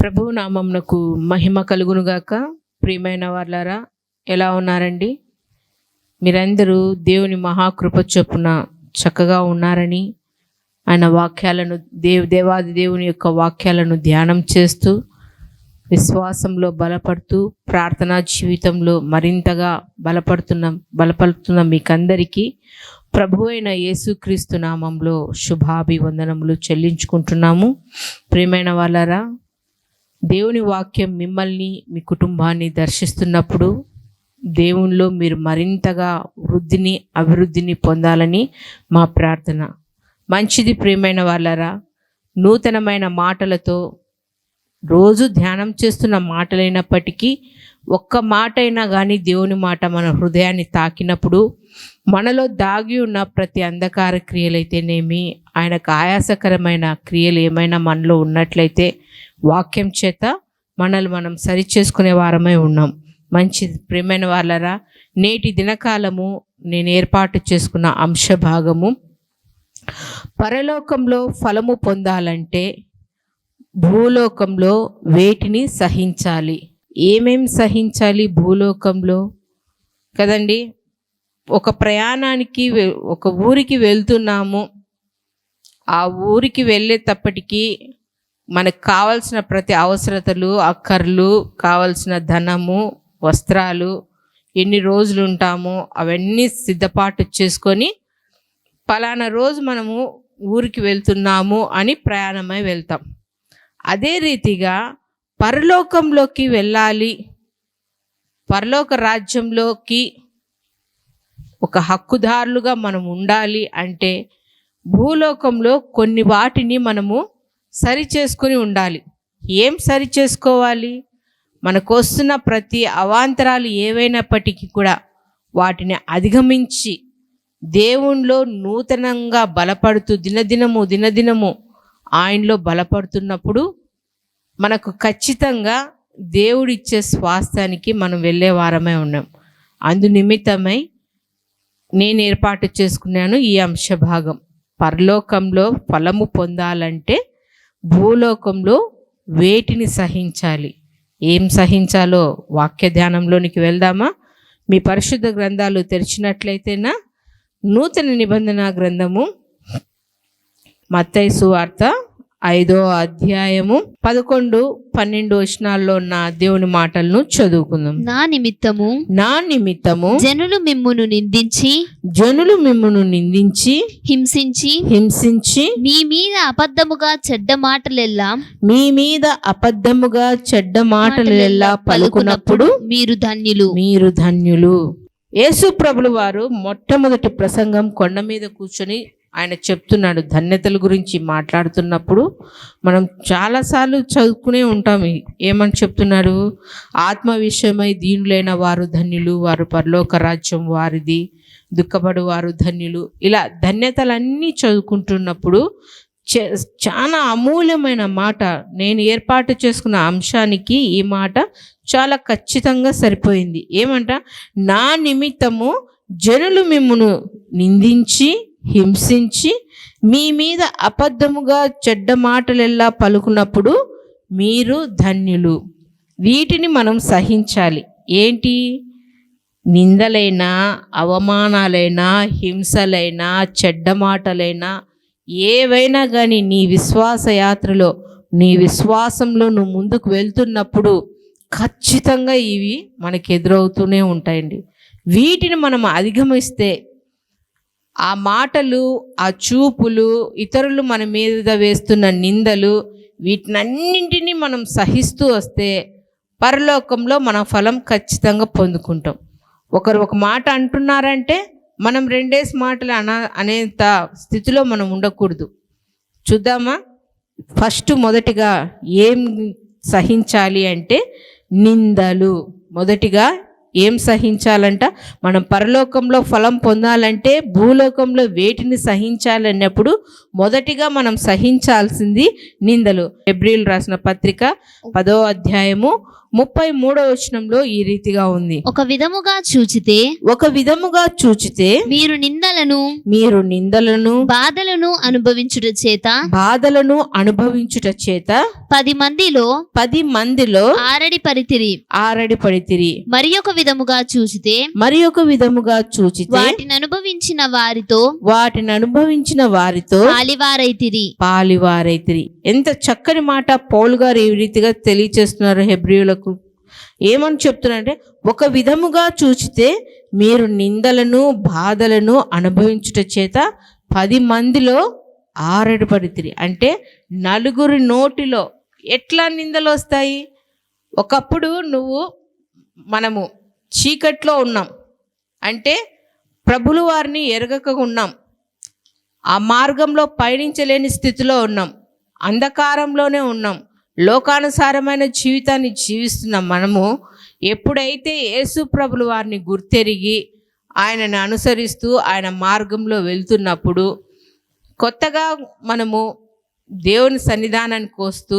ప్రభువు నామమునకు మహిమ కలుగునుగాక. ప్రియమైన వాళ్ళారా, ఎలా ఉన్నారండి? మీరందరూ దేవుని మహాకృప చొప్పున చక్కగా ఉన్నారని, ఆయన వాక్యాలను దేవాది దేవుని యొక్క వాక్యాలను ధ్యానం చేస్తూ విశ్వాసంలో బలపడుతూ ప్రార్థనా జీవితంలో మరింతగా బలపడుతున్న మీకందరికీ ప్రభు అయిన యేసుక్రీస్తు నామంలో శుభాభివందనములు చెల్లించుకుంటున్నాము. ప్రియమైన వాళ్ళారా, దేవుని వాక్యం మిమ్మల్ని మీ కుటుంబాన్ని దర్శిస్తున్నప్పుడు దేవునిలో మీరు మరింతగా అభివృద్ధిని పొందాలని మా ప్రార్థన. మంచిది ప్రియమైన వాళ్ళారా, నూతనమైన మాటలతో రోజు ధ్యానం చేస్తున్న మాటలైనప్పటికీ ఒక్క మాట అయినా కానీ దేవుని మాట మన హృదయాన్ని తాకినప్పుడు మనలో దాగి ఉన్న ప్రతి అంధకార క్రియలైతేనేమి, ఆయనకు ఆయాసకరమైన క్రియలు ఏమైనా మనలో ఉన్నట్లయితే వాక్యం చేత మనల్ని మనం సరిచేసుకునే వారమై ఉన్నాం. మంచిది ప్రియమైన వాళ్ళరా, నేటి దినకాలము నేను ఏర్పాటు చేసుకున్న అంశ భాగము, పరలోకంలో ఫలము పొందాలంటే భూలోకంలో వేటిని సహించాలి. ఏమేం సహించాలి భూలోకంలో కదండి? ఒక ప్రయాణానికి ఒక ఊరికి వెళ్తున్నాము. ఆ ఊరికి వెళ్ళేటప్పటికీ మనకు కావాల్సిన ప్రతి అవసరతలు, అక్కర్లు, కావాల్సిన ధనము, వస్త్రాలు, ఎన్ని రోజులు ఉంటామో అవన్నీ సిద్ధపాటు చేసుకొని పలానా రోజు మనము ఊరికి వెళ్తున్నాము అని ప్రయాణమై వెళ్తాం. అదే రీతిగా పరలోకంలోకి వెళ్ళాలి, పరలోక రాజ్యంలోకి ఒక హక్కుదారులుగా మనం ఉండాలి అంటే భూలోకంలో కొన్ని వాటిని మనము సరి చేసుకుని ఉండాలి. ఏం సరి చేసుకోవాలి? మనకు వస్తున్న ప్రతి అవాంతరాలు ఏవైనప్పటికీ కూడా వాటిని అధిగమించి దేవునిలో నూతనంగా బలపడుతూ దినదినము ఆయనలో బలపడుతున్నప్పుడు మనకు ఖచ్చితంగా దేవుడిచ్చే స్వాస్థ్యానికి మనం వెళ్ళే వారమే ఉన్నాం. అందు నిమిత్తమై నేను ఏర్పాటు చేసుకున్నాను ఈ అంశ భాగం. పరలోకంలో ఫలము పొందాలంటే భూలోకంలో వేటిని సహించాలి, ఏం సహించాలో వాక్య ధ్యానంలోనికి వెళ్దామా? మీ పరిశుద్ధ గ్రంథాలు తెరిచినట్లయితేనా నూతన నిబంధన గ్రంథము మత్తయి సువార్త 5వ అధ్యాయము 11-12 వచనాల్లో ఉన్న దేవుని మాటలను చదువుకుందాం. నా నిమిత్తము జనులు మిమ్మును నిందించి హింసించి మీ మీద అబద్ధముగా చెడ్డ మాటలెల్లా పలుకున్నప్పుడు మీరు ధన్యులు. యేసు ప్రభులు వారు మొట్టమొదటి ప్రసంగం కొండ మీద కూర్చొని ఆయన చెప్తున్నాడు. ధన్యతల గురించి మాట్లాడుతున్నప్పుడు మనం చాలాసార్లు చదువుకునే ఉంటాం. ఏమని చెప్తున్నాడు? ఆత్మ విషయమై దీనులైన వారు ధన్యులు, వారు పరలోక రాజ్యం వారిది, దుఃఖపడు వారు ధన్యులు. ఇలా ధన్యతలన్నీ చదువుకుంటున్నప్పుడు చాలా అమూల్యమైన మాట, నేను ఏర్పాటు చేసుకున్న అంశానికి ఈ మాట చాలా ఖచ్చితంగా సరిపోయింది. ఏమంట? నా నిమిత్తము జనులు మిమ్మును నిందించి హింసించి మీ మీద అబద్ధముగా చెడ్డ మాటలెల్లా పలుకున్నప్పుడు మీరు ధన్యులు. వీటిని మనం సహించాలి. ఏంటి? నిందలైనా, అవమానాలైనా, హింసలైనా, చెడ్డ మాటలైనా ఏవైనా కానీ నీ విశ్వాస యాత్రలో, నీ విశ్వాసంలో నువ్వు ముందుకు వెళ్తున్నప్పుడు ఖచ్చితంగా ఇవి మనకు ఎదురవుతూనే ఉంటాయండి. వీటిని మనం అధిగమిస్తే, ఆ మాటలు, ఆ చూపులు, ఇతరులు మన మీద వేస్తున్న నిందలు, వీటినన్నింటినీ మనం సహిస్తూ వస్తే పరలోకంలో మన ఫలం ఖచ్చితంగా పొందుకుంటాం. ఒకరు ఒక మాట అంటున్నారంటే మనం 2 మాటలు అనేంత స్థితిలో మనం ఉండకూడదు. చూద్దామా? మొదటిగా ఏం సహించాలి అంటే నిందలు. మొదటిగా ఏం సహించాలంట? మనం పరలోకంలో ఫలం పొందాలంటే భూలోకంలో వేటిని సహించాలన్నప్పుడు మొదటిగా మనం సహించాల్సింది నిందలు. హెబ్రీయులు రాసిన పత్రిక 10వ అధ్యాయము 33వ వచనంలో ఈ రీతిగా ఉంది, ఒక విధముగా చూచితే మీరు నిందలను బాధలను అనుభవించుట చేత 10 మందిలో ఆరడి పడితిరి. మరి ఒక విధముగా చూచితే వాటిని అనుభవించిన వారితో పాలివారైతిరి. ఎంత చక్కని మాట పౌలు గారు ఈ రీతిగా తెలియచేస్తున్నారు హెబ్రీయులకు. ఏమని చెప్తున్నారంటే, ఒక విధముగా చూచితే మీరు నిందలను బాధలను అనుభవించుట చేత 10 మందిలో ఆరడి పడితిరి. అంటే నలుగురి నోటిలో ఎట్లా నిందలు వస్తాయి? ఒకప్పుడు మనము చీకట్లో ఉన్నాం, అంటే ప్రభులు వారిని ఎరగక ఉన్నాం, ఆ మార్గంలో పయనించలేని స్థితిలో ఉన్నాం, అంధకారంలోనే ఉన్నాం, లోకానుసారమైన జీవితాన్ని జీవిస్తున్నాం. మనము ఎప్పుడైతే యేసు ప్రభులు వారిని గుర్తెరిగి ఆయనను అనుసరిస్తూ ఆయన మార్గంలో వెళ్తున్నప్పుడు, కొత్తగా మనము దేవుని సన్నిధానానికి వస్తూ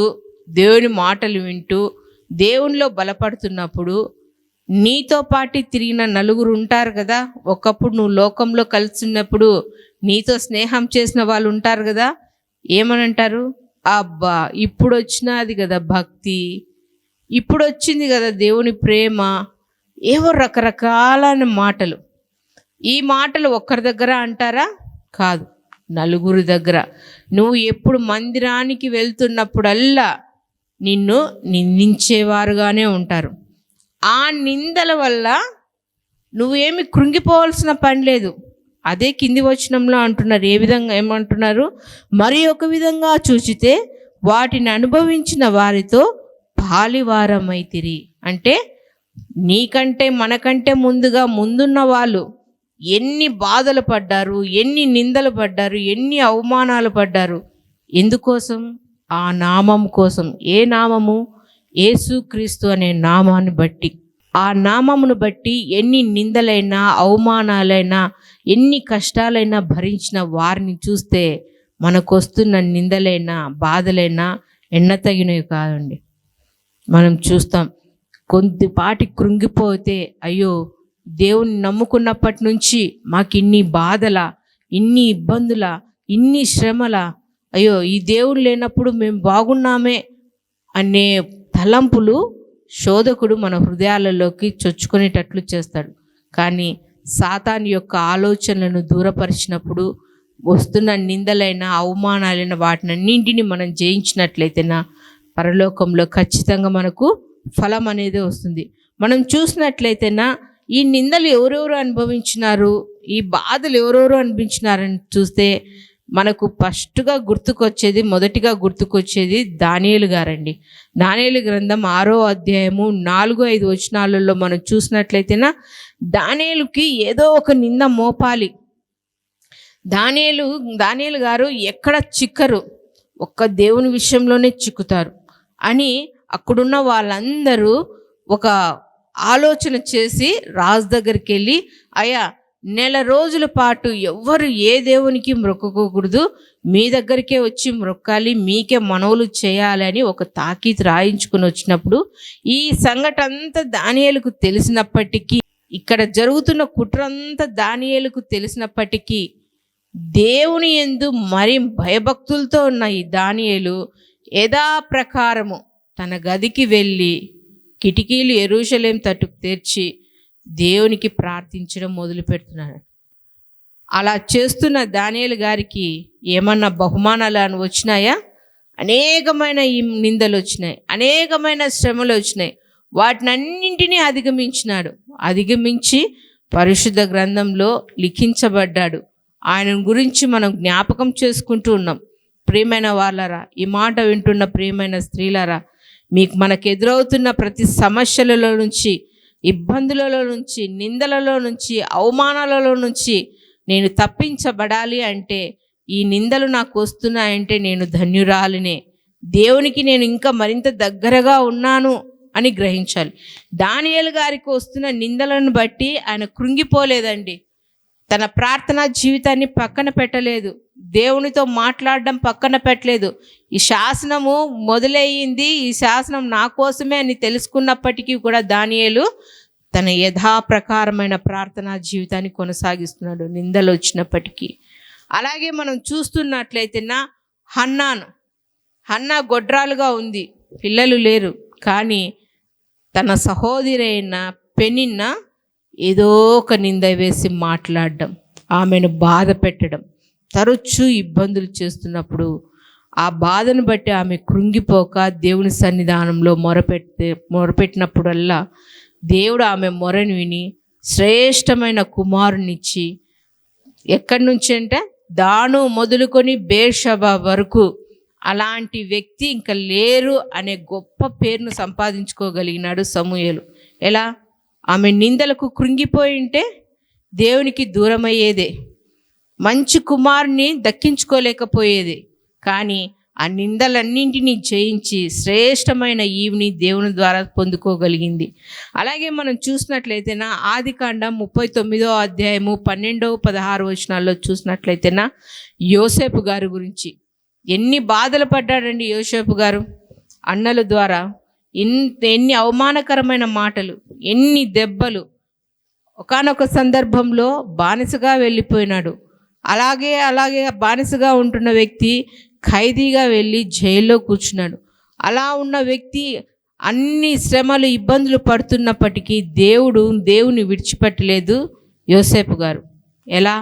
దేవుని మాటలు వింటూ దేవునిలో బలపడుతున్నప్పుడు, నీతో పాటు తిరిగిన నలుగురు ఉంటారు కదా, ఒకప్పుడు నువ్వు లోకంలో కలిసి ఉన్నప్పుడు నీతో స్నేహం చేసిన వాళ్ళు ఉంటారు కదా, ఏమని అంటారు? అబ్బా, ఇప్పుడు వచ్చినది కదా భక్తి, ఇప్పుడు వచ్చింది కదా దేవుని ప్రేమ, ఏవో రకరకాలైన మాటలు. ఈ మాటలు ఒక్కరి దగ్గర అంటారా? కాదు, నలుగురి దగ్గర. నువ్వు ఎప్పుడు మందిరానికి వెళ్తున్నప్పుడల్లా నిన్ను నిందించేవారుగానే ఉంటారు. ఆ నిందల వల్ల నువ్వేమి కృంగిపోవాల్సిన పని లేదు. అదే కింది వచనంలో అంటున్నారు. ఏ విధంగా ఏమంటున్నారు? మరి ఒక విధంగా చూచితే వాటిని అనుభవించిన వారితో పాలివారమైతిరి. అంటే నీకంటే మనకంటే ముందున్న వాళ్ళు ఎన్ని బాధలు పడ్డారు, ఎన్ని నిందలు పడ్డారు, ఎన్ని అవమానాలు పడ్డారు. ఎందుకోసం? ఆ నామం కోసం. ఏ నామము? యేసుక్రీస్తు అనే నామాన్ని బట్టి, ఆ నామమును బట్టి ఎన్ని నిందలైనా అవమానాలైనా ఎన్ని కష్టాలైనా భరించిన వారిని చూస్తే మనకు వస్తున్న నిందలైనా బాధలైనా ఎన్నతగినవి కాదండి. మనం చూస్తాం, కొద్దిపాటి కృంగిపోతే, అయ్యో దేవుని నమ్ముకున్నప్పటి నుంచి మాకు ఇన్ని బాధల, ఇన్ని ఇబ్బందుల, ఇన్ని శ్రమల, అయ్యో ఈ దేవుడు లేనప్పుడు మేము బాగున్నామే అనే తలంపులు శోధకుడు మన హృదయాలలోకి చొచ్చుకునేటట్లు చేస్తాడు. కానీ సాతాను యొక్క ఆలోచనలను దూరపరిచినప్పుడు వస్తున్న నిందలైన అవమానాలైన వాటినన్నింటినీ మనం జయించినట్లయితేనా పరలోకంలో ఖచ్చితంగా మనకు ఫలం అనేది వస్తుంది. మనం చూసినట్లయితేనా ఈ నిందలు ఎవరెవరు అనుభవించినారు, ఈ బాధలు ఎవరెవరు అనిపించినారని చూస్తే మనకు మొదటిగా గుర్తుకొచ్చేది దానియేలు గారండి. దానియేలు గ్రంథం 6వ అధ్యాయము 4-5 వచనాలలో మనం చూసినట్లయితేనా దానియేలుకి ఏదో ఒక నింద మోపాలి. దానియేలు గారు ఎక్కడ చిక్కరు, ఒక్క దేవుని విషయంలోనే చిక్కుతారు అని అక్కడున్న వాళ్ళందరూ ఒక ఆలోచన చేసి రాజు దగ్గరికి వెళ్ళి, అయ్యా 1 రోజుల పాటు ఎవ్వరు ఏ దేవునికి మొక్కుకోకూడదు, మీ దగ్గరికే వచ్చి మొక్కాలి, మీకే మనవులు చేయాలి అని ఒక తాకీదు రాయించుకుని వచ్చినప్పుడు, ఈ సంఘటన అంతా దానియేలుకు తెలిసినప్పటికీ, ఇక్కడ జరుగుతున్న కుట్రంతా దానియేలుకు తెలిసినప్పటికీ, దేవుని యందు మరి భయభక్తులతో ఉన్న ఈ దానియేలు యథాప్రకారము తన గదికి వెళ్ళి కిటికీలు యెరూషలేము తట్టుకు తెరిచి దేవునికి ప్రార్థించడం మొదలు పెడుతున్నాడు. అలా చేస్తున్న దానియేలు గారికి ఏమన్నా బహుమానాలు వచ్చినాయా? అనేకమైన నిందలు వచ్చినాయి, అనేకమైన శ్రమలు వచ్చినాయి. వాటినన్నింటినీ అధిగమించి పరిశుద్ధ గ్రంథంలో లిఖించబడ్డాడు. ఆయన గురించి మనం జ్ఞాపకం చేసుకుంటూ ఉన్నాం. ప్రియమైన వాళ్ళారా, ఈ మాట వింటున్న ప్రియమైన స్త్రీలారా, మనకు ఎదురవుతున్న ప్రతి సమస్యలలో నుంచి, ఇబ్బందులలో నుంచి, నిందలలో నుంచి, అవమానాలలో నుంచి నేను తప్పించబడాలి అంటే, ఈ నిందలు నాకు వస్తున్నాయంటే నేను ధన్యురాలినే, దేవునికి నేను ఇంకా మరింత దగ్గరగా ఉన్నాను అని గ్రహించాలి. దానియేలు గారికి వస్తున్న నిందలను బట్టి ఆయన కృంగిపోలేదండి. తన ప్రార్థనా జీవితాన్ని పక్కన పెట్టలేదు. దేవునితో మాట్లాడడం పక్కన పెట్టలేదు. ఈ శాసనము మొదలయ్యింది, ఈ శాసనం నా కోసమే అని తెలుసుకున్నప్పటికీ కూడా దానియేలు తన యథాప్రకారమైన ప్రార్థనా జీవితాన్ని కొనసాగిస్తున్నాడు నిందలు వచ్చినప్పటికీ. అలాగే మనం చూస్తున్నట్లయితే హన్నా గొడ్రాలుగా ఉంది, పిల్లలు లేరు. కానీ తన సహోదరి అయిన పెనిన్న ఏదో ఒక నింద వేసి మాట్లాడడం, ఆమెను బాధ పెట్టడం, తరచూ ఇబ్బందులు చేస్తున్నప్పుడు ఆ బాధను బట్టి ఆమె కృంగిపోక దేవుని సన్నిధానంలో మొరపెట్టినప్పుడల్లా దేవుడు ఆమె మొరను విని శ్రేష్టమైన కుమారునిచ్చి, ఎక్కడి నుంచి అంటే దాను మొదలుకొని బేర్షబా వరకు అలాంటి వ్యక్తి ఇంకా లేరు అనే గొప్ప పేరును సంపాదించుకోగలిగినాడు సమూయేలు. ఎలా? ఆమె నిందలకు కృంగిపోయి ఉంటే దేవునికి దూరమయ్యేదే, మంచి కుమారుని దక్కించుకోలేకపోయేది. కానీ ఆ నిందలన్నింటినీ జయించి శ్రేష్టమైన ఈవిని దేవుని ద్వారా పొందుకోగలిగింది. అలాగే మనం చూసినట్లయితేనా ఆదికాండం 39వ అధ్యాయము 12-16 వచనాల్లో చూసినట్లయితేనా యోసేపు గారి గురించి ఎన్ని బాధలు పడ్డాడండి యోసేపు గారు. అన్నల ద్వారా ఎన్ని అవమానకరమైన మాటలు, ఎన్ని దెబ్బలు. ఒకానొక సందర్భంలో బానిసగా వెళ్ళిపోయినాడు. అలాగే బానిసగా ఉంటున్న వ్యక్తి ఖైదీగా వెళ్ళి జైల్లో కూర్చున్నాడు. అలా ఉన్న వ్యక్తి అన్ని శ్రమలు ఇబ్బందులు పడుతున్నప్పటికీ దేవుని విడిచిపెట్టలేదు యోసేపు గారు. ఎలా?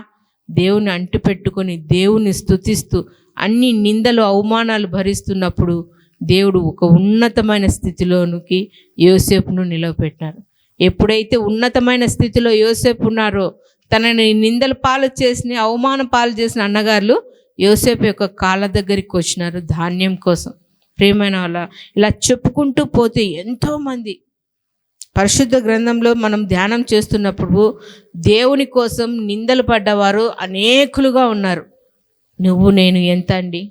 దేవుని అంటిపెట్టుకొని దేవుని స్తుతిస్తూ అన్ని నిందలు అవమానాలు భరిస్తున్నప్పుడు దేవుడు ఒక ఉన్నతమైన స్థితిలోనికి యోసేపును నిలవపెట్టారు. ఎప్పుడైతే ఉన్నతమైన స్థితిలో యోసేపు ఉన్నారో తనని నిందల పాలు చేసిన, అవమాన పాలు చేసిన అన్నగారులు యోసేపు యొక్క కాళ్ళ దగ్గరికి వచ్చినారు ధాన్యం కోసం. ప్రియమైన వాళ్ళ, ఇలా చెప్పుకుంటూ పోతే ఎంతోమంది పరిశుద్ధ గ్రంథంలో మనం ధ్యానం చేస్తున్నప్పుడు దేవుని కోసం నిందలు పడ్డవారు అనేకులుగా ఉన్నారు. నువ్వు నేను ఎంత అండి?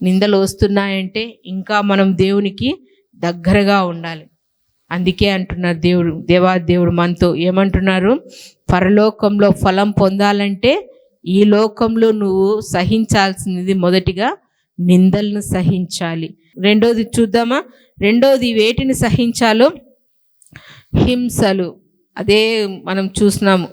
నిందలు వస్తున్నాయంటే ఇంకా మనం దేవునికి దగ్గరగా ఉండాలి. అందుకే అంటున్నారు దేవాదేవుడు మనతో ఏమంటున్నారు? పరలోకంలో ఫలం పొందాలంటే ఈ లోకంలో నువ్వు సహించాల్సింది మొదటిగా నిందలను సహించాలి. రెండోది చూద్దామా? రెండోది వేటిని సహించాలో? హింసలు. అదే మనం చూసినాము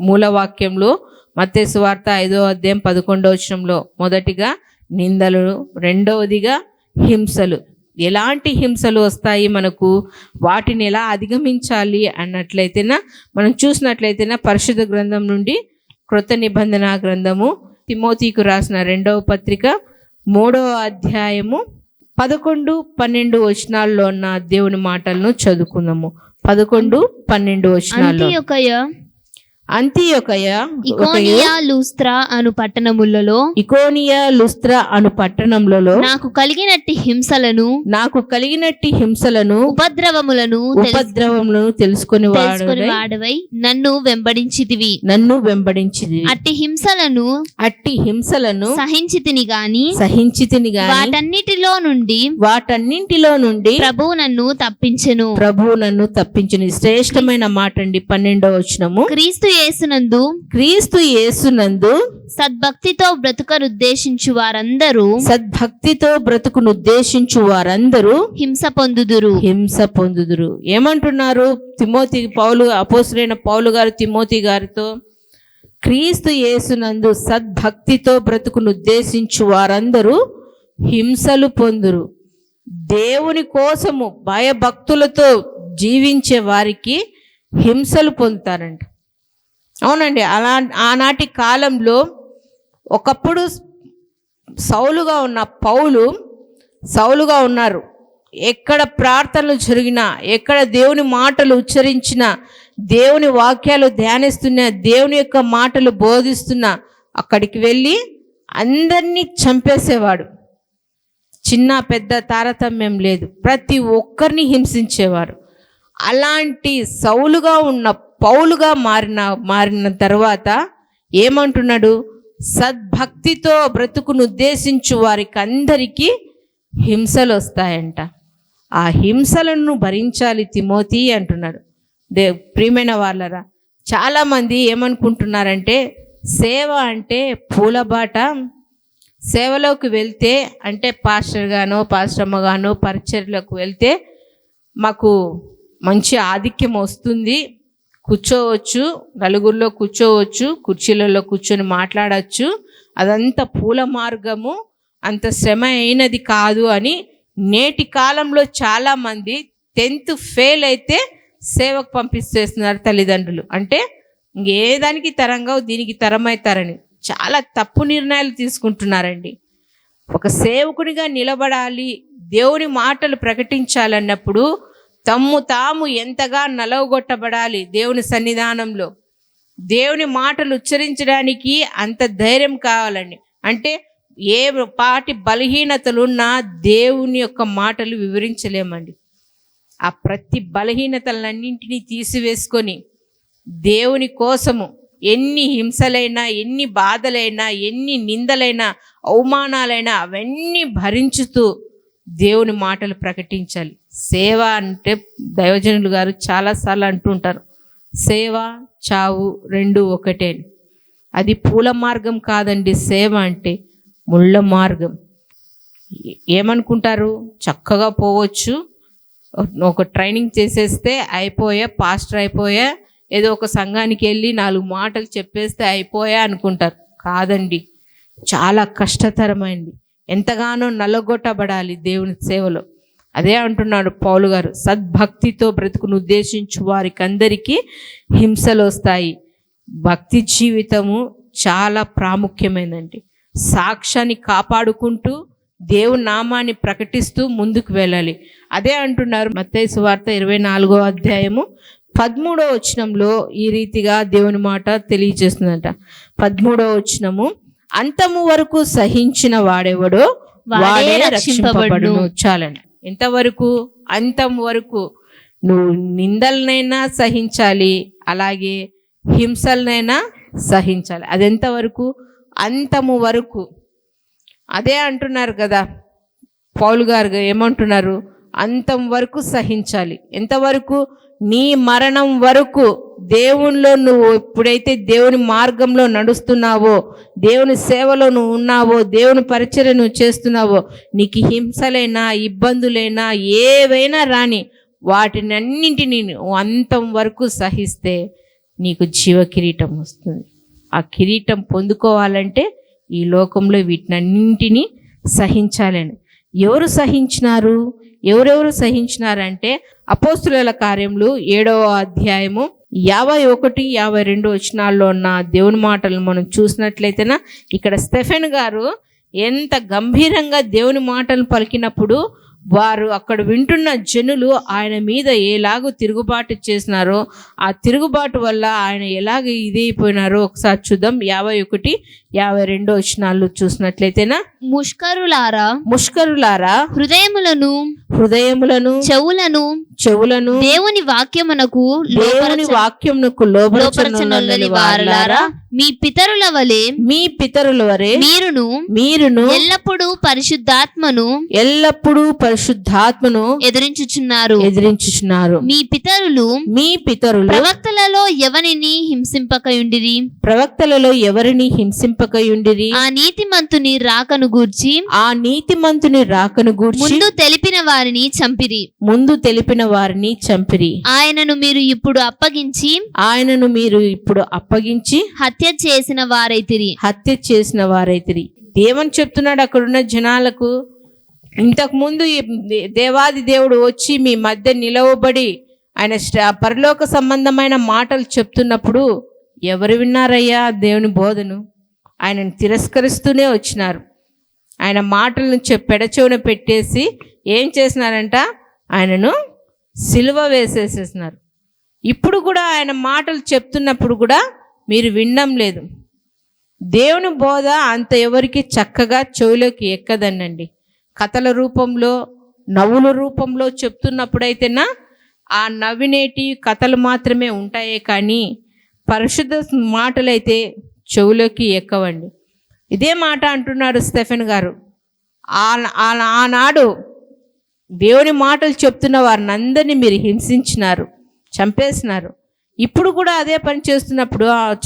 మూలవాక్యంలో మత్తయి సువార్త 5వ అధ్యాయం 11వ వచనంలో మొదటిగా నిందలు, రెండవదిగా హింసలు. ఎలాంటి హింసలు వస్తాయి మనకు, వాటిని ఎలా అధిగమించాలి అన్నట్లయితేనా మనం చూసినట్లయితేనా పరిశుద్ధ గ్రంథం నుండి క్రొత్త నిబంధన గ్రంథము తిమోతికు రాసిన 2వ పత్రిక 3వ అధ్యాయము 11-12 వచనాల్లో ఉన్న దేవుని మాటలను చదువుకుందాము. 11-12 వచనాల్లో. అంతియొకయ ఇకోనియా లుస్త్రా అను పట్టణములలో నాకు కలిగినట్టి హింసలను ఉపద్రవములను తెలుసుకొని వాడవై నన్ను వెంబడించితివి. అట్టి హింసలను సహించితిని గాని వాటన్నిటిలో నుండి ప్రభువు నన్ను తప్పించెను. శ్రేష్టమైన మాట అండి. 12వ వచనము. క్రీస్తు యేసునందు సద్భక్తితో బ్రతుకునుద్దేశించు వారందరూ హింస పొందుదురు. ఏమంటున్నారు అపోస్తలుడైన పౌలు గారు తిమోతి గారితో? క్రీస్తు యేసునందు సద్భక్తితో బ్రతుకునుద్దేశించు వారందరూ హింసలు పొందురు. దేవుని కోసము భయభక్తులతో జీవించే వారికి హింసలు పొందుతారంట. అవునండి. ఆనాటి కాలంలో ఒకప్పుడు సౌలుగా ఉన్నారు. ఎక్కడ ప్రార్థనలు జరిగినా, ఎక్కడ దేవుని మాటలు ఉచ్చరించినా, దేవుని వాక్యాలు ధ్యానిస్తున్నా, దేవుని యొక్క మాటలు బోధిస్తున్నా అక్కడికి వెళ్ళి అందరినీ చంపేసేవాడు. చిన్న పెద్ద తారతమ్యం లేదు, ప్రతి ఒక్కరిని హింసించేవారు. అలాంటి సౌలుగా ఉన్న పౌలుగా మారిన తర్వాత ఏమంటున్నాడు? సద్భక్తితో బ్రతుకును ఉద్దేశించు వారికి అందరికీ హింసలు వస్తాయంట. ఆ హింసలను భరించాలి తిమోతి అంటున్నాడు. ప్రియమైన వాళ్ళరా, చాలామంది ఏమనుకుంటున్నారంటే సేవ అంటే పూలబాట, సేవలోకి వెళ్తే అంటే పాస్టర్ గానో పాస్టర్ అమ్మగానో పరిచర్యలోకి వెళ్తే మాకు మంచి ఆధిక్యం వస్తుంది, కూర్చోవచ్చు, నలుగురిలో కూర్చోవచ్చు, కుర్చీలలో కూర్చొని మాట్లాడచ్చు, అదంతా పూల మార్గము, అంత శ్రమ అయినది కాదు అని నేటి కాలంలో చాలామంది 10th ఫెయిల్ అయితే సేవకు పంపిస్తేస్తున్నారు తల్లిదండ్రులు. అంటే ఏ దానికి తరంగా దీనికి తరమవుతారని చాలా తప్పు నిర్ణయాలు తీసుకుంటున్నారండి. ఒక సేవకునిగా నిలబడాలి, దేవుని మాటలు ప్రకటించాలన్నప్పుడు తాము ఎంతగా నలవగొట్టబడాలి దేవుని సన్నిధానంలో. దేవుని మాటలు ఉచ్చరించడానికి అంత ధైర్యం కావాలండి. అంటే ఏ పాటి బలహీనతలున్నా దేవుని యొక్క మాటలు వివరించలేమండి. ఆ ప్రతి బలహీనతలన్నింటినీ తీసివేసుకొని దేవుని కోసము ఎన్ని హింసలైనా, ఎన్ని బాధలైనా, ఎన్ని నిందలైనా, అవమానాలైనా అవన్నీ భరించుతూ దేవుని మాటలు ప్రకటించాలి. సేవ అంటే దైవజనులు గారు చాలాసార్లు అంటుంటారు, సేవ చావు రెండు ఒకటే. అది పూల మార్గం కాదండి. సేవ అంటే ముళ్ళ మార్గం. ఏమనుకుంటారు, చక్కగా పోవచ్చు, ఒక ట్రైనింగ్ చేసేస్తే అయిపోయా, పాస్టర్ అయిపోయా, ఏదో ఒక సంఘానికి వెళ్ళి 4 మాటలు చెప్పేస్తే అయిపోయా అనుకుంటారు. కాదండి, చాలా కష్టతరమైంది, ఎంతగానో నలగొట్టబడాలి దేవుని సేవలో. అదే అంటున్నాడు పౌలు గారు, సద్భక్తితో బ్రతుకును ఉద్దేశించు వారికి అందరికీ హింసలు వస్తాయి. భక్తి జీవితము చాలా ప్రాముఖ్యమైనదండి. సాక్ష్యాన్ని కాపాడుకుంటూ దేవుని నామాన్ని ప్రకటిస్తూ ముందుకు వెళ్ళాలి. అదే అంటున్నారు మత్తయి సువార్త 24వ అధ్యాయము 13వ వచనంలో ఈ రీతిగా దేవుని మాట తెలియజేస్తుందంట. 13వ వచనము, అంతము వరకు సహించిన వాడెవడో వాడే రక్షింపబడును. చాలండి. ఎంతవరకు? అంతం వరకు. నువ్వు నిందలనైనా సహించాలి, అలాగే హింసలనైనా సహించాలి. అది ఎంతవరకు? అంతము వరకు. అదే అంటున్నారు కదా పౌలు గారు, ఏమంటున్నారు? అంతం వరకు సహించాలి. ఎంతవరకు? నీ మరణం వరకు. దేవునిలో నువ్వు ఎప్పుడైతే దేవుని మార్గంలో నడుస్తున్నావో, దేవుని సేవలో నువ్వు ఉన్నావో, దేవుని పరిచర్య నువ్వు చేస్తున్నావో, నీకు హింసలైనా ఇబ్బందులైనా ఏవైనా రాని వాటినన్నింటినీ నువ్వు అంతం వరకు సహిస్తే నీకు జీవ కిరీటం వస్తుంది. ఆ కిరీటం పొందుకోవాలంటే ఈ లోకంలో వీటినన్నింటినీ సహించాలని. ఎవరు సహించినారు? ఎవరెవరు సహించినారంటే అపోస్తుల కార్యములు 7వ అధ్యాయము 51, 52 వచనాల్లో ఉన్న దేవుని మాటలు మనం చూసినట్లయితేనా, ఇక్కడ స్టెఫెన్ గారు ఎంత గంభీరంగా దేవుని మాటలు పలికినప్పుడు వారు అక్కడ వింటున్న జనులు ఆయన మీద ఎలాగో తిరుగుబాటు చేసినారో, ఆ తిరుగుబాటు వల్ల ఆయన ఎలాగ ఇదైపోయినారో ఒకసారి చూద్దాం. 51, 52 వచనాలు చూసినట్లయితేనా, ముష్కరులారా హృదయములను చెవులను దేవుని వాక్యమునకు లోబరచునొల్లని వారలారా, మీ పితరుల వలె మీరును ఎల్లప్పుడూ పరిశుద్ధాత్మను ఎదిరించుచున్నారు. మీ పితరులు ప్రవక్తలలో ఎవరిని హింసింపకయుండిరి. ఆ నీతిమంతుని రాకను గూర్చి ముందు తెలిపిన వారిని చంపిరి. ఆయనను మీరు ఇప్పుడు అప్పగించి హత్య చేసిన వారైతిరి. దేవని చెప్తున్నాడు అక్కడున్న జనాలకు. ఇంతకుముందు దేవాది దేవుడు వచ్చి మీ మధ్య నిలవబడి ఆయన పరలోక సంబంధమైన మాటలు చెప్తున్నప్పుడు ఎవరు విన్నారయ్యా దేవుని బోధను? ఆయనను తిరస్కరిస్తూనే వచ్చినారు. ఆయన మాటలను పెడచెవున పెట్టేసి ఏం చేసినారంట? ఆయనను సిలువ వేసేసేసినారు. ఇప్పుడు కూడా ఆయన మాటలు చెప్తున్నప్పుడు కూడా మీరు వినడం లేదు. దేవుని బోధ అంత ఎవరికి చక్కగా చెవులోకి ఎక్కదనండి. కథల రూపంలో, నవ్వుల రూపంలో చెప్తున్నప్పుడైతేనా ఆ నవ్వినేటి కథలు మాత్రమే ఉంటాయే కానీ పరిశుద్ధ మాటలైతే చెవులోకి ఎక్కవండి. ఇదే మాట అంటున్నాడు స్టెఫెన్ గారు. ఆనాడు దేవుని మాటలు చెప్తున్న వారిని అందరినీ మీరు హింసించినారు, చంపేసినారు. ఇప్పుడు కూడా అదే పని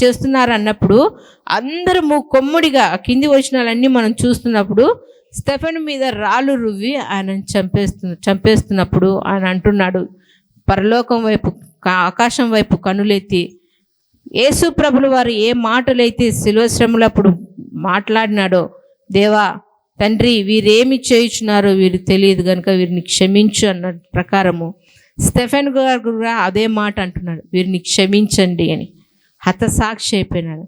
చేస్తున్నారు అన్నప్పుడు అందరము కొమ్ముడిగా కింది వచనాలన్నీ మనం చూస్తున్నప్పుడు స్టెఫెన్ మీద రాళ్ళు రువ్వి ఆయన చంపేస్తున్నప్పుడు ఆయన అంటున్నాడు, పరలోకం వైపు ఆకాశం వైపు కనులెత్తి యేసు ప్రభులు వారు ఏ మాటలైతే శిలువ శ్రమలప్పుడు మాట్లాడినాడో, దేవా తండ్రి వీరేమి చేయుచున్నారో వీరు తెలియదు కనుక వీరిని క్షమించు అన్న ప్రకారము స్టెఫెన్ గారు కూడా అదే మాట అంటున్నాడు, వీరిని క్షమించండి అని హతసాక్షి అయిపోయినాడు.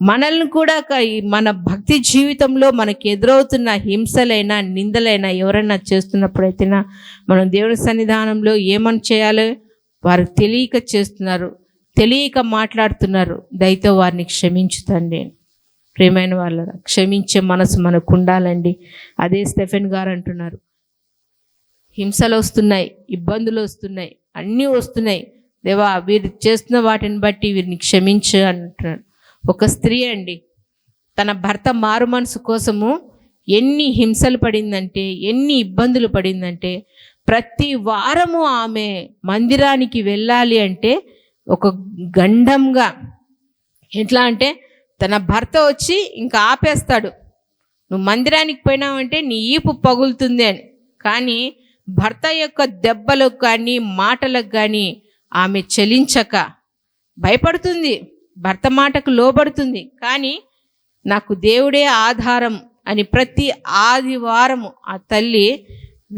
మనల్ని కూడా మన భక్తి జీవితంలో మనకి ఎదురవుతున్న హింసలైనా నిందలైనా ఎవరైనా చేస్తున్నప్పుడైతేనా మనం దేవుని సన్నిధానంలో ఏమని చేయాలో వారు తెలియక చేస్తున్నారు, తెలియక మాట్లాడుతున్నారు, దయతో వారిని క్షమించుతండి. ప్రియమైన వాళ్ళ క్షమించే మనసు మనకు ఉండాలండి. అదే స్టెఫెన్ గారు అంటున్నారు, హింసలు వస్తున్నాయి, ఇబ్బందులు వస్తున్నాయి, అన్నీ వస్తున్నాయి, దేవా వీరు చేస్తున్న వాటిని బట్టి వీరిని క్షమించు అంటున్నాడు. ఒక స్త్రీ అండి తన భర్త మారు మనసు కోసము ఎన్ని హింసలు పడిందంటే, ఎన్ని ఇబ్బందులు పడిందంటే, ప్రతి వారము ఆమె మందిరానికి వెళ్ళాలి అంటే ఒక గండంగా, ఎట్లా అంటే తన భర్త వచ్చి ఇంకా ఆపేస్తాడు, నువ్వు మందిరానికి పోయినావంటే నీ ఈపు పగులుతుంది అని. కానీ భర్త యొక్క దెబ్బలకు కానీ మాటలకు కానీ ఆమె చలించక భయపడుతుంది, భర్త మాటకు లోబడుతుంది. కానీ నాకు దేవుడే ఆధారం అని ప్రతి ఆదివారము ఆ తల్లి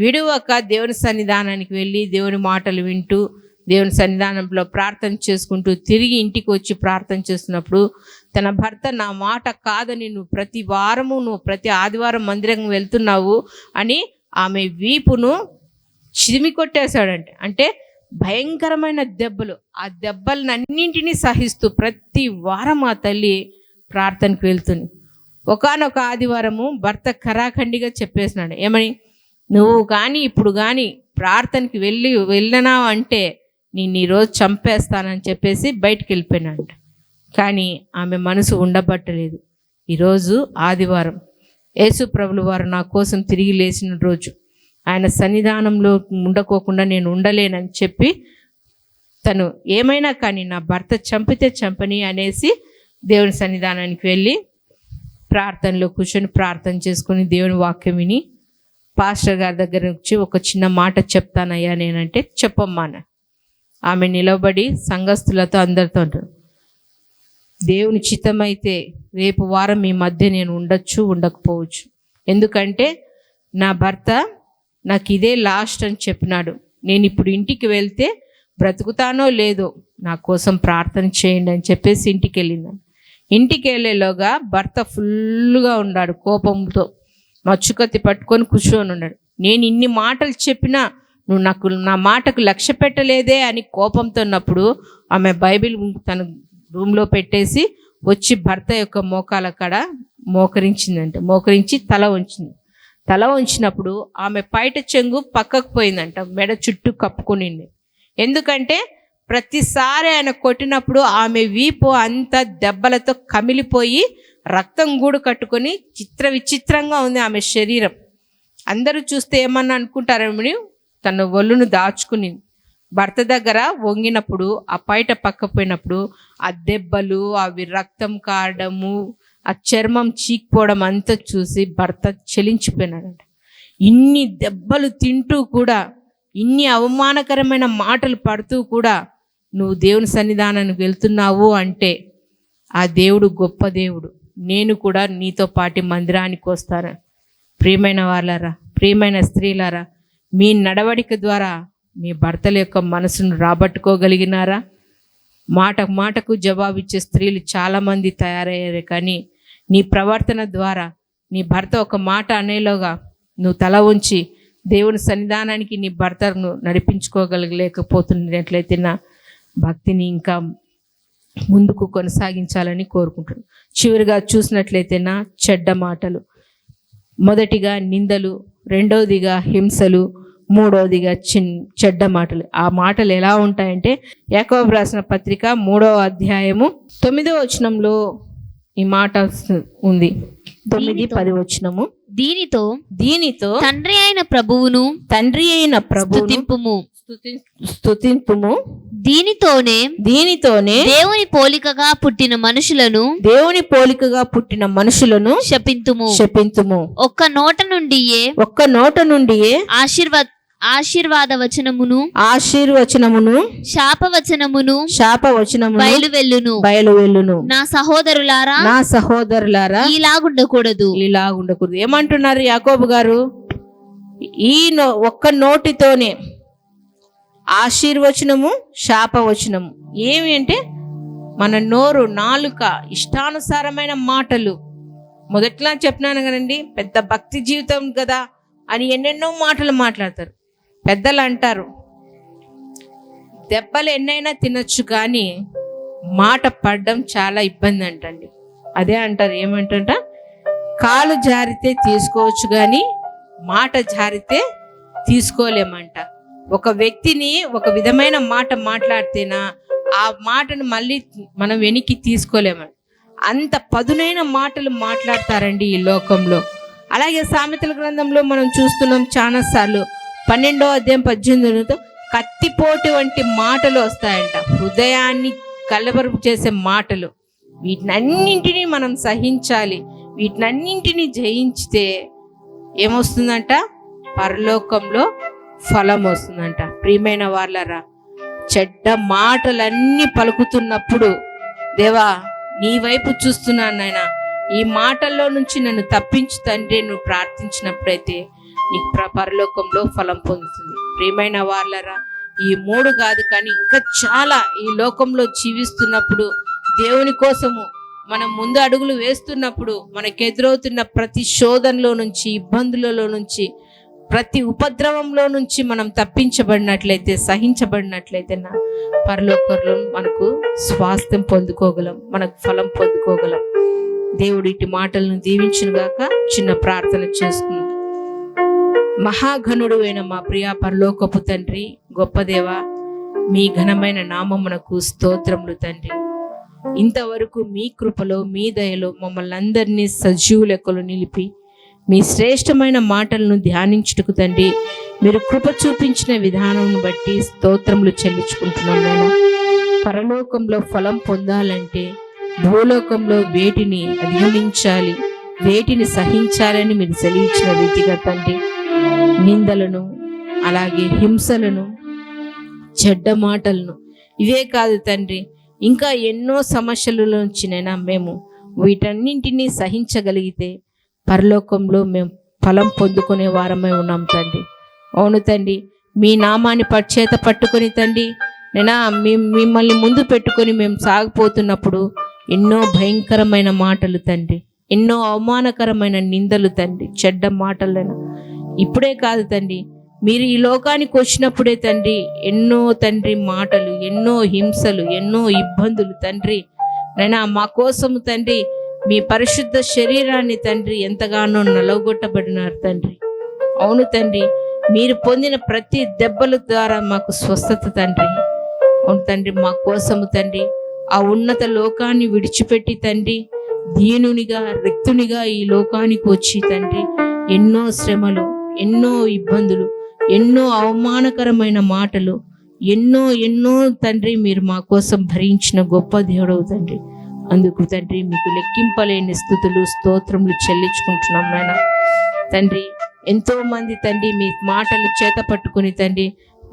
విడువక దేవుని సన్నిధానానికి వెళ్ళి దేవుని మాటలు వింటూ దేవుని సన్నిధానంలో ప్రార్థన చేసుకుంటూ తిరిగి ఇంటికి వచ్చి ప్రార్థన చేస్తున్నప్పుడు తన భర్త నా మాట కాదని నువ్వు ప్రతి ఆదివారం మందిరం వెళ్తున్నావు అని ఆమె వీపును చిదిమి కొట్టేశాడంటే, అంటే భయంకరమైన దెబ్బలు. ఆ దెబ్బలన్నింటినీ సహిస్తూ ప్రతి వారం ఆ తల్లి ప్రార్థనకు వెళ్తుంది. ఒకానొక ఆదివారము భర్త ఖరాఖండిగా చెప్పేసినాడు, ఏమని, నువ్వు కానీ ఇప్పుడు కానీ ప్రార్థనకి వెళ్ళినావు అంటే నేను ఈరోజు చంపేస్తానని చెప్పేసి బయటికి వెళ్ళిపోయినాడు. కానీ ఆమె మనసు ఉండబట్టలేదు. ఈరోజు ఆదివారం యేసు ప్రభులు వారు నా కోసం తిరిగి లేచిన రోజు, ఆయన సన్నిధానంలో ఉండకోకుండా నేను ఉండలేనని చెప్పి తను ఏమైనా కానీ నా భర్త చంపితే చంపని అనేసి దేవుని సన్నిధానానికి వెళ్ళి ప్రార్థనలో కూర్చొని ప్రార్థన చేసుకొని దేవుని వాక్యం విని పాస్టర్ గారి దగ్గర నుంచి ఒక చిన్న మాట చెప్తానయ్యా నేనంటే చెప్పమ్మా అని ఆమె నిలబడి సంఘస్థులతో అందరితో అంటారు, దేవుని చిత్తమైతే రేపు వారం మీ మధ్య నేను ఉండొచ్చు ఉండకపోవచ్చు, ఎందుకంటే నా భర్త నాకు ఇదే లాస్ట్ అని చెప్పినాడు, నేను ఇప్పుడు ఇంటికి వెళ్తే బ్రతుకుతానో లేదో నా కోసం ప్రార్థన చేయండి అని చెప్పేసి ఇంటికి వెళ్ళిందని. ఇంటికి వెళ్ళేలోగా భర్త ఫుల్గా ఉన్నాడు, కోపంతో మచ్చుకత్తి పట్టుకొని కూర్చొని ఉన్నాడు. నేను ఇన్ని మాటలు చెప్పినా నువ్వు నా మాటకు లక్ష్య పెట్టలేదే అని కోపంతో ఉన్నప్పుడు ఆమె బైబిల్ తన రూమ్లో పెట్టేసి వచ్చి భర్త యొక్క మోకాల కాడ మోకరించి తల వంచినప్పుడు ఆమె పైట చెంగు పక్కకు పోయిందంట, మెడ చుట్టూ కప్పుకొనింది. ఎందుకంటే ప్రతిసారి ఆయన కొట్టినప్పుడు ఆమె వీపు అంత దెబ్బలతో కమిలిపోయి రక్తం గూడు కట్టుకొని విచిత్రంగా ఉంది ఆమె శరీరం. అందరూ చూస్తే ఏమన్నా అనుకుంటారేమని తన ఒళ్ళును దాచుకుని భర్త దగ్గర వంగినప్పుడు ఆ పైట పక్కపోయినప్పుడు ఆ దెబ్బలు, అవి రక్తం కారడము, ఆ చర్మం చీకిపోవడం అంతా చూసి భర్త చలించిపోయినాడంట. ఇన్ని దెబ్బలు తింటూ కూడా, ఇన్ని అవమానకరమైన మాటలు పడుతూ కూడా నువ్వు దేవుని సన్నిధానానికి వెళ్తున్నావు అంటే ఆ దేవుడు గొప్ప దేవుడు, నేను కూడా నీతో పాటు మందిరానికి వస్తాను. ప్రియమైన వాళ్ళారా, ప్రియమైన స్త్రీలారా, మీ నడవడిక ద్వారా మీ భర్తల యొక్క మనసును రాబట్టుకోగలిగినారా? మాటకు జవాబిచ్చే స్త్రీలు చాలామంది తయారయ్యారు. కానీ నీ ప్రవర్తన ద్వారా నీ భర్త ఒక మాట అనేలోగా నువ్వు తల ఉంచి దేవుని సన్నిధానానికి నీ భర్తను నడిపించుకోగలేకపోతున్నట్లయితే నా భక్తిని ఇంకా ముందుకు కొనసాగించాలని కోరుకుంటున్నాను. చివరిగా చూసినట్లయితే నా చెడ్డ మాటలు, మొదటిగా నిందలు, రెండవదిగా హింసలు, మూడవదిగా చెడ్డ మాటలు. ఆ మాటలు ఎలా ఉంటాయంటే యాకోబు రాసిన పత్రిక 3వ అధ్యాయము 9వ వచనంలో ఈ మాట ఉంది. 9-10 వచనము. దీనితో తండ్రి అయిన ప్రభువును స్తుతింపుము, దీనితోనే దేవుని పోలికగా పుట్టిన మనుషులను శపింతుము. ఒక్క నోట నుండియే ఆశీర్వాద వచనమును శాపవచనమును బయలువెల్లును. నా సహోదరులారా ఇలాగుండకూడదు. ఏమంటున్నారు యాకోబు గారు? ఒక్క నోటితోనే ఆశీర్వచనము, శాపవచనము. ఏమి అంటే మన నోరు, నాలుక, ఇష్టానుసారమైన మాటలు. మొదట్లో చెప్పినాను కదండి, పెద్ద భక్తి జీవితం కదా అని ఎన్నెన్నో మాటలు మాట్లాడతారు. పెద్దలు అంటారు, దెబ్బలు ఎన్నైనా తినొచ్చు కానీ మాట పడడం చాలా ఇబ్బంది అంటండి. అదే అంటారు, ఏమంటంట, కాలు జారితే తీసుకోవచ్చు కానీ మాట జారితే తీసుకోలేమంట. ఒక వ్యక్తిని ఒక విధమైన మాట మాట్లాడితేనా ఆ మాటను మళ్ళీ మనం వెనక్కి తీసుకోలేమంట. అంత పదునైన మాటలు మాట్లాడతారండి ఈ లోకంలో. అలాగే సామెతల గ్రంథంలో మనం చూస్తున్నాం చాలాసార్లు 12వ అధ్యాయం 18 కత్తిపోటు వంటి మాటలు వస్తాయంట. హృదయాన్ని కలవరపు చేసే మాటలు. వీటినన్నింటినీ మనం సహించాలి. వీటినన్నింటినీ జయించితే ఏమొస్తుందంట? పరలోకంలో ఫలం వస్తుందంట. ప్రియమైన వాళ్ళరా, చెడ్డ మాటలన్నీ పలుకుతున్నప్పుడు దేవా నీ వైపు చూస్తున్నాను నాయన, ఈ మాటల్లో నుంచి నన్ను తప్పించు తండ్రి నువ్వు ప్రార్థించినప్పుడైతే నీకు పరలోకంలో ఫలం పొందుతుంది. ప్రియమైన వాళ్ళరా, ఈ 3 కాదు కానీ ఇంకా చాలా ఈ లోకంలో జీవిస్తున్నప్పుడు దేవుని కోసము మనం ముందు అడుగులు వేస్తున్నప్పుడు మనకు ఎదురవుతున్న ప్రతి శోధనలో నుంచి, ఇబ్బందులలో నుంచి, ప్రతి ఉపద్రవంలో నుంచి మనం తప్పించబడినట్లయితే, సహించబడినట్లయితే నా పరలోకంలో మనకు స్వాస్థ్యం పొందుకోగలం, మనకు ఫలం పొందుకోగలం. దేవుడు ఇటు మాటలను దీవించును గాక. చిన్న ప్రార్థన చేసుకుందాం. మహాఘనుడు అయిన మా ప్రియ పరలోకపు తండ్రి, గొప్ప దేవ, మీ ఘనమైన నామమునకు స్తోత్రములు తండ్రి. ఇంతవరకు మీ కృపలో, మీ దయలో మమ్మల్ని అందరినీ సజీవ లెక్కలు నిలిపి మీ శ్రేష్టమైన మాటలను ధ్యానించుటకు తండ్రి మీరు కృప చూపించిన విధానం బట్టి స్తోత్రములు చెల్లించుకుంటున్నాం నాయన. పరలోకంలో ఫలం పొందాలంటే భూలోకంలో వేటిని అధిగమించాలి, వేటిని సహించాలని మీరు సెలవిచ్చిన రీతిగా తండ్రి నిందలను, అలాగే హింసలను, చెడ్డ మాటలను, ఇవే కాదు తండ్రి ఇంకా ఎన్నో సమస్యలలోంచినైనా మేము వీటన్నింటినీ సహించగలిగితే పరలోకంలో మేము ఫలం పొందుకునే వారమై ఉన్నాం తండ్రి. అవును తండ్రి, మీ నామాన్ని చేత పట్టుకొని తండ్రి నేనా మిమ్మల్ని ముందు పెట్టుకొని మేము సాగిపోతున్నప్పుడు ఎన్నో భయంకరమైన మాటలు తండ్రి, ఎన్నో అవమానకరమైన నిందలు తండ్రి, చెడ్డ మాటలను ఇప్పుడే కాదు తండ్రి, మీరు ఈ లోకానికి వచ్చినప్పుడే తండ్రి ఎన్నో తండ్రి మాటలు, ఎన్నో హింసలు, ఎన్నో ఇబ్బందులు తండ్రి నైనా మా కోసము తండ్రి మీ పరిశుద్ధ శరీరాన్ని తండ్రి ఎంతగానో నలగొట్టబడినారు తండ్రి. అవును తండ్రి, మీరు పొందిన ప్రతి దెబ్బల ద్వారా మాకు స్వస్థత తండ్రి. అవును తండ్రి, మా కోసము తండ్రి ఆ ఉన్నత లోకాన్ని విడిచిపెట్టి తండ్రి దీనునిగా, రిక్తునిగా ఈ లోకానికి వచ్చి తండ్రి ఎన్నో శ్రమలు, ఎన్నో ఇబ్బందులు, ఎన్నో అవమానకరమైన మాటలు, ఎన్నో తండ్రి మీరు మా కోసం భరించిన గొప్ప దేవుడవు తండ్రి. అందుకు తండ్రి మీకు లెక్కింపలేని స్తుతులు, స్తోత్రములు చెల్లించుకుంటున్నాం నాయన. తండ్రి ఎంతో మంది తండ్రి మీ మాటలు చేత పట్టుకుని తండ్రి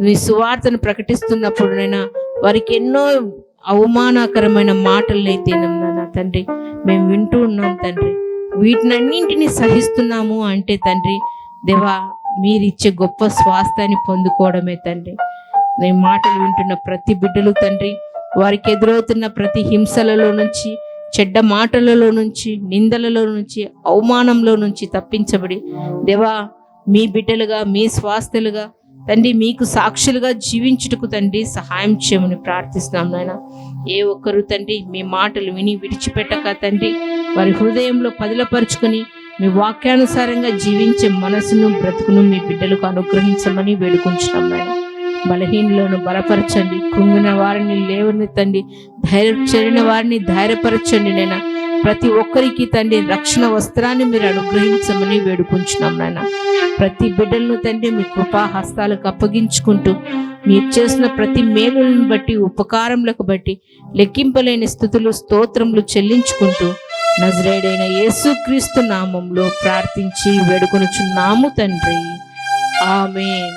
మీ సువార్తను ప్రకటిస్తున్నప్పుడు నైనా వారికి ఎన్నో అవమానకరమైన మాటలు అయితే నాన్న తండ్రి మేము వింటూ ఉన్నాం తండ్రి. వీటినన్నింటినీ సహిస్తున్నాము అంటే తండ్రి దేవా మీరిచ్చే గొప్ప స్వాస్థ్యాన్ని పొందుకోవడమే తండ్రి. నేను మాటలు వింటున్న ప్రతి బిడ్డలు తండ్రి వారికి ఎదురవుతున్న ప్రతి హింసలలో నుంచి, చెడ్డ మాటలలో నుంచి, నిందలలో నుంచి, అవమానంలో నుంచి తప్పించబడి దేవా మీ బిడ్డలుగా, మీ స్వాస్థ్యులుగా తండ్రి మీకు సాక్షులుగా జీవించుటకు తండ్రి సహాయం చేయమని ప్రార్థిస్తున్నాం నాయన. ఏ ఒక్కరు తండ్రి మీ మాటలు విని విడిచిపెట్టక తండ్రి వారి హృదయంలో పదిలపరుచుకొని మీ వాక్యానుసారంగా జీవించే మనసును, బ్రతుకును మీ బిడ్డలకు అనుగ్రహించమని వేడుకుంటున్నాం నాయన. బలహీనులను బలపరచండి, కృంగిన వారిని లేవనెత్తండి, చెరిన వారిని ధైర్యపరచండి నైనా. ప్రతి ఒక్కరికి తండ్రి రక్షణ వస్త్రాన్ని మీరు అనుగ్రహించమని వేడుకుంటున్నాం నాయన. ప్రతి బిడ్డలను తండ్రి మీ కృపా హస్తాలకు అప్పగించుకుంటూ మీరు చేసిన ప్రతి మేలులను బట్టి ఉపకారములకు బట్టి లెక్కింపలేని స్థుతులు స్తోత్రములు చెల్లించుకుంటూ నజరేయుడైన యేసుక్రీస్తు నామంలో ప్రార్థించి వేడుకొనుచున్నాము తండ్రి. ఆమేన్.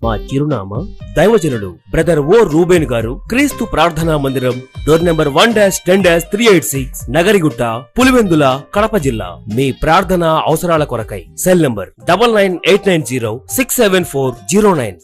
మా చిరునామా దైవజనుడు బ్రదర్ ఓ రూబేన్ గారు, క్రీస్తు ప్రార్థనా మందిరం, డోర్ నెంబర్ 1-10-386, నగరిగుట్ట, పులివెందుల, కడప జిల్లా. మీ ప్రార్థనా అవసరాల కొరకై సెల్ నంబర్ 9989067409.